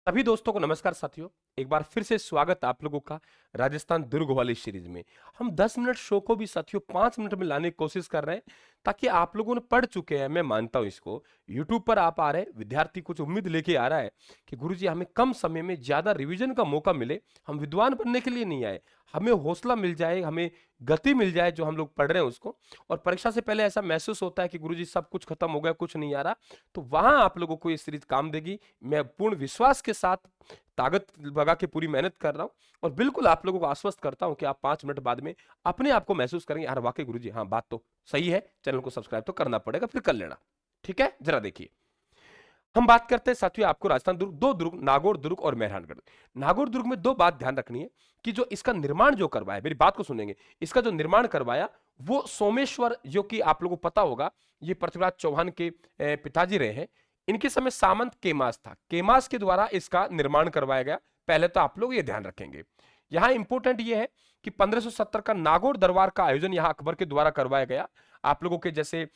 सभी दोस्तों को नमस्कार साथियों। एक बार फिर से स्वागत आप लोगों का राजस्थान दुर्ग वाली सीरीज में। हम 10 मिनट शो को भी साथियों 5 मिनट में लाने की कोशिश कर रहे हैं ताकि आप लोगों ने पढ़ चुके हैं, मैं मानता हूं इसको। यूट्यूब पर आप आ रहे हैं, विद्यार्थी कुछ उम्मीद लेके आ रहा है कि गुरुजी हमें कम समय में ज्यादा रिवीजन का मौका मिले। हम विद्वान बनने के लिए नहीं आए, हमें हौसला मिल जाए, हमें गति मिल जाए जो हम लोग पढ़ रहे हैं उसको। और परीक्षा से पहले ऐसा महसूस होता है कि गुरुजी सब कुछ खत्म हो गया, कुछ नहीं आ रहा, तो वहां आप लोगों को ये सीरीज काम देगी। मैं पूर्ण विश्वास के साथ ताकत लगा के पूरी मेहनत कर रहा हूं और बिल्कुल आप लोगों को आश्वस्त करता हूं कि आप 5 मिनट बाद में अपने आप को महसूस करेंगे, यार वाकई गुरुजी हाँ बात तो सही है, चैनल को सब्सक्राइब तो करना पड़ेगा, फिर कर लेना। ठीक है, जरा देखिए। हम बात करते हैं साथियों, आपको राजस्थान दुर्ग, दो दुर्ग, नागौर दुर्ग और मेहरानगढ़। नागौर दुर्ग में दो बात ध्यान रखनी है कि जो इसका निर्माण जो करवाया, मेरी बात को सुनेंगे, इसका जो निर्माण करवाया वो सोमेश्वर, जो कि आप लोगों को पता होगा ये पृथ्वीराज चौहान के पिताजी रहे हैं। इनके समय सामंत केमास था, केमास के द्वारा इसका निर्माण करवाया गया। पहले तो आप लोग ये ध्यान रखेंगे। यहां इंपोर्टेंट ये है कि 1570 का नागौर दरबार का आयोजन यहां अकबर के द्वारा करवाया गया। आप लोगों के जैसे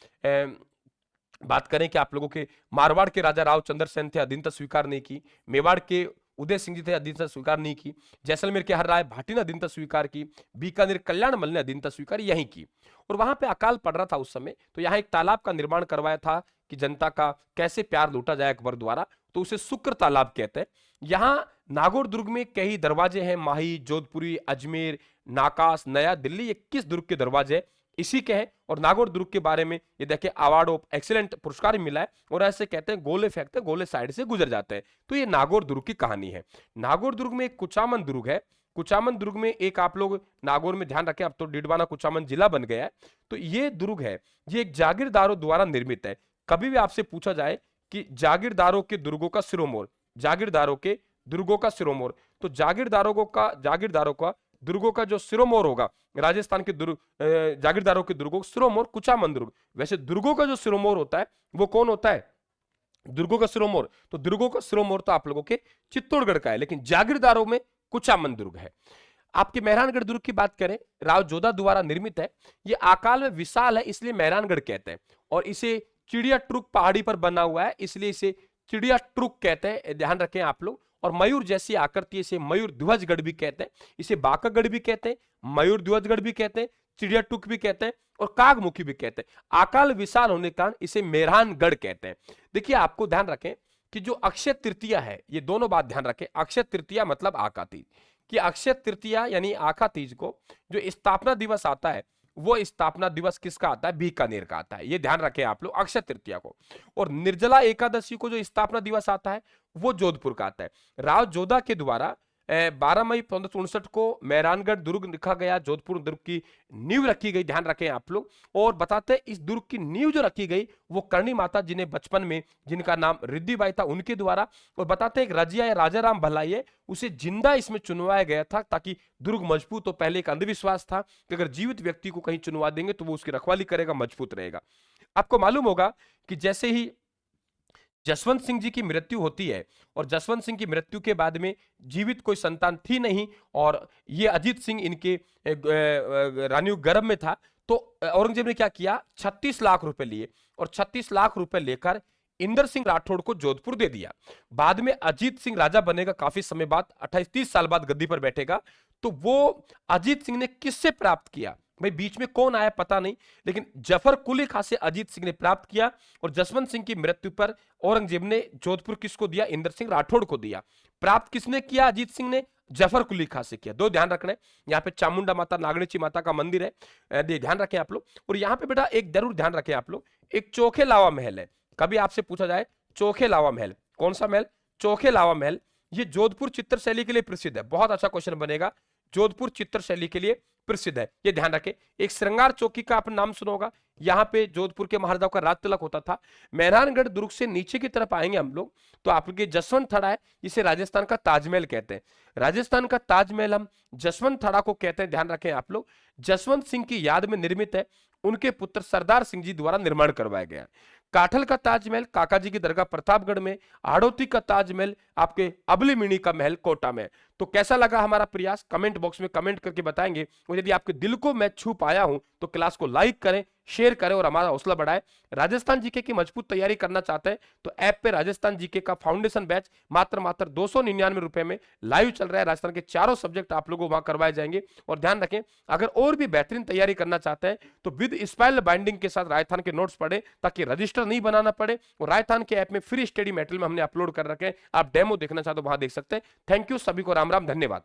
बात करें कि आप लोगों के मारवाड़ के राजा राव चंद्र सेन थे, अधीनता स्वीकार नहीं की। मेवाड़ के उदय सिंह जी थे, अधीनता स्वीकार नहीं की। जैसलमेर के हर राय भाटी ने अधीनता स्वीकार की। बीकानेर कल्याण मल ने अधीनता स्वीकार यहीं की। और वहां पे अकाल पड़ रहा था उस समय, तो यहाँ एक तालाब का निर्माण करवाया था कि जनता का कैसे प्यार लूटा जाए अकबर द्वारा, तो उसे शुक्र तालाब कहते हैं। यहाँ नागौर दुर्ग में कई दरवाजे हैं, माही, जोधपुरी, अजमेर, नाकास, नया दिल्ली, 21 दुर्ग के दरवाजे इसी के हैं। और नागौर दुर्ग के बारे में ये देखिए, अवार्ड ऑफ एक्सीलेंट पुरस्कार मिला है। और ऐसे कहते हैं गोले फेंकते, गोले साइड से गुजर जाते हैं। तो ये नागौर दुर्ग की कहानी है। नागौर दुर्ग में एक कुचामन दुर्ग है। कुचामन दुर्ग में एक आप लोग नागौर में ध्यान रखें, अब तो डिडवाना कुचामन जिला बन गया है। तो ये दुर्ग है, ये एक जागीरदारों द्वारा निर्मित है। कभी भी आपसे पूछा जाए कि जागीरदारों के दुर्गों का सिरोमोर, जागीरदारों के दुर्गों का सिरोमोर, तो जागीरदारों का दुर्गों का जो सिरोमोर होगा, राजस्थान के दुर्ग, जागीरदारों के दुर्गों सिरोमोर कुचामन दुर्ग। वैसे दुर्गों का जो सिरोमोर होता है वो कौन होता है? दुर्गों का सिरोमोर, तो दुर्गों का सिरोमोर तो आप लोगों के चित्तौड़गढ़ का है, लेकिन जागीरदारों में कुचामन दुर्ग है। आपके मेहरानगढ़ दुर्ग की बात करें, राव जोधा द्वारा निर्मित है। ये आकार में विशाल है, इसलिए मेहरानगढ़ कहते हैं। और इसे चिड़िया ट्रुक पहाड़ी पर बना हुआ है, इसलिए इसे चिड़िया ट्रुक कहते हैं, ध्यान रखें आप लोग। और मयूर जैसी आकृति, इसे मयूर ध्वजगढ़ भी कहते हैं, इसे बाकागढ़ भी कहते हैं, मयूर ध्वजगढ़ भी कहते हैं, चिड़िया टुक भी कहते हैं और कागमुखी भी कहते हैं। आकार विशाल होने के कारण इसे मेहरानगढ़ कहते हैं। देखिए, आपको ध्यान रखें कि जो अक्षय तृतीया है, ये दोनों बात ध्यान रखें। अक्षय तृतीया मतलब आका तीज, कि अक्षय तृतीया यानी आका तीज को जो स्थापना दिवस आता है, वो स्थापना दिवस किसका आता है? बीकानेर का आता है। ये ध्यान रखें आप लोग, अक्षय तृतीया को। और निर्जला एकादशी को जो स्थापना दिवस आता है वो जोधपुर का आता है। राव जोधा के द्वारा 12 मई 1559 को मेहरानगढ़ दुर्ग लिखा गया, जोधपुर दुर्ग की नींव रखी गई, ध्यान रखें आप लोग। और बताते हैं इस दुर्ग की नींव जो रखी गई वो करणी माता, जिन्हें बचपन में जिनका नाम रिद्धिबाई था, उनके द्वारा। और बताते हैं एक रजिया या राजा राम भलाइये, उसे जिंदा इसमें चुनवाया गया था ताकि दुर्ग मजबूत हो। पहले एक अंधविश्वास था कि अगर जीवित व्यक्ति को कहीं चुनवा देंगे तो वो उसकी रखवाली करेगा, मजबूत रहेगा। आपको मालूम होगा कि जैसे ही जसवंत सिंह जी की मृत्यु होती है, और जसवंत सिंह की मृत्यु के बाद में जीवित कोई संतान थी नहीं, और ये अजीत सिंह इनके रानी गर्भ में था, तो औरंगजेब ने क्या किया, 36 लाख रुपए लिए, और 36 लाख रुपए लेकर इंदर सिंह राठौड़ को जोधपुर दे दिया। बाद में अजीत सिंह राजा बनेगा, काफी समय बाद, 28-30 साल बाद गद्दी पर बैठेगा। तो वो अजीत सिंह ने किससे प्राप्त किया? भाई बीच में कौन आया पता नहीं, लेकिन जफर कुली खां से अजीत सिंह ने प्राप्त किया। और जसवंत सिंह की मृत्यु पर औरंगजेब ने जोधपुर किसको दिया? इंदर सिंह राठौड़ को दिया। प्राप्त किसने किया? अजीत सिंह ने जफर कुली खां से किया। दो ध्यान रखना है, यहाँ पे चामुंडा माता, नागणेची माता का मंदिर है, ध्यान रखें आप लोग। और यहाँ पे बेटा एक जरूर ध्यान रखें आप लोग, एक चोखे लावा महल है। कभी आपसे पूछा जाए चोखे लावा महल, कौन सा महल? चोखे लावा महल। ये जोधपुर चित्र शैली के लिए प्रसिद्ध है, बहुत अच्छा क्वेश्चन बनेगा। जोधपुर चित्र शैली के लिए प्रसिद्ध है, ये ध्यान रखें। एक श्रृंगार चौकी का आपने नाम सुना होगा, यहाँ पे जोधपुर के महाराजाओं का राज तिलक होता था। मेहरानगढ़ दुर्ग से नीचे की तरफ आएंगे हम लोग तो आपके जसवंत थड़ा है, इसे राजस्थान का ताजमहल कहते हैं। राजस्थान का ताजमहल हम जसवंत थड़ा को कहते हैं, ध्यान रखें आप लोग। जसवंत सिंह की याद में निर्मित है, उनके पुत्र सरदार सिंह जी द्वारा निर्माण करवाया गया। काठल का ताजमहल काका जी की दरगाह प्रतापगढ़ में, हाड़ौती का ताजमहल आपके अबली मिनी का महल कोटा में। तो कैसा लगा हमारा प्रयास कमेंट बॉक्स में कमेंट करके बताएंगे, और यदि आपके दिल को मैं छू पाया हूं तो क्लास को लाइक करें, शेयर करें और हमारा हौसला बढ़ाएं। राजस्थान जीके की मजबूत तैयारी करना चाहते हैं तो ऐप पे राजस्थान जीके का फाउंडेशन बैच मात्र 299 रुपए में लाइव चल रहा है। राजस्थान के चारों सब्जेक्ट आप लोगों को वहां करवाए जाएंगे। और ध्यान रखें, अगर और भी बेहतरीन तैयारी करना चाहते हैं तो विद स्पाइरल बाइंडिंग के साथ राजस्थान के नोट्स पढ़े, ताकि रजिस्टर नहीं बनाना पड़े। और राजस्थान के ऐप में फ्री स्टडी मटेरियल में हमने अपलोड कर रखे हैं, आप डेमो देखना चाहते हो वहां देख सकते हैं। थैंक यू, सभी को राम राम, धन्यवाद।